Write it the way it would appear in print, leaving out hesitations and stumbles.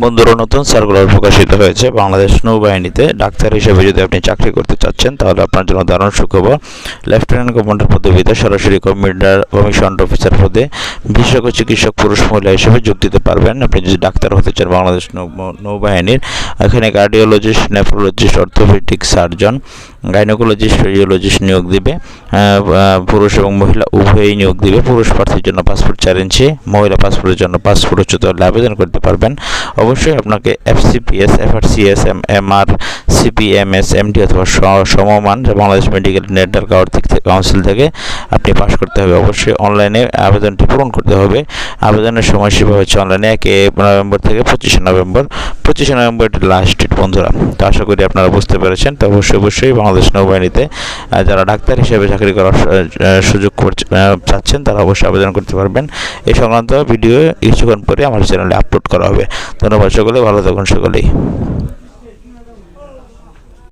বন্ধুরা, নতুন সার্কুলার প্রকাশিত হয়েছে। বাংলাদেশ নৌবাহিনীতে ডাক্তার হিসেবে যদি আপনি চাকরি করতে চাচ্ছেন তাহলে আপনার জন্য দারুণ সুখবর। লেফটেন্যান্ট কমান্ডার পদবিতে সরাসরি কমিশন অফিসার পদে বিশেষজ্ঞ চিকিৎসক পুরুষ মহিলা হিসেবে যোগ দিতে পারবেন। আপনি যদি ডাক্তার হতে চান বাংলাদেশ নৌবাহিনীর, এখানে cardiologist, nephrologist, orthopaedic surgeon, gynaecologist, radiologist নিয়োগ দিবে। পুরুষ এবং মহিলা উভয়ই নিয়োগ দিবে। পুরুষ প্রার্থীর জন্য পাসপোর্ট 4 ইঞ্চি, মহিলা পাসপোর্টের জন্য পাসপোর্ট উচ্চতা হলে আবেদন করতে পারবেন। অবশ্যই আপনাকে এফসিপিএস, এফআরসিএস, এমআর, সিপিএমএস, এমডি অথবা সমমান বাংলাদেশ মেডিকেল ডেন্টাল কাউন্সিল থেকে আপনি পাশ করতে হবে। অবশ্যই অনলাইনে আবেদনটি পূরণ করতে হবে। আবেদনের সময়সীমা হচ্ছে অনলাইনে 1 নভেম্বর থেকে 25 নভেম্বর। 25 নভেম্বর এটি লাস্ট ডেট বন্ধুরা। তো আশা করি আপনারা বুঝতে পেরেছেন। তো অবশ্যই বাংলাদেশ নৌবাহিনীতে যারা ডাক্তার হিসেবে চাকরি করার সুযোগ চাচ্ছেন তারা অবশ্যই আবেদন করতে পারবেন। এই সংক্রান্ত ভিডিও কিছুক্ষণ পরে আমার চ্যানেলে আপলোড করা হবে। ধন্যবাদ সকলে, ভালো থাকুন সকলেই।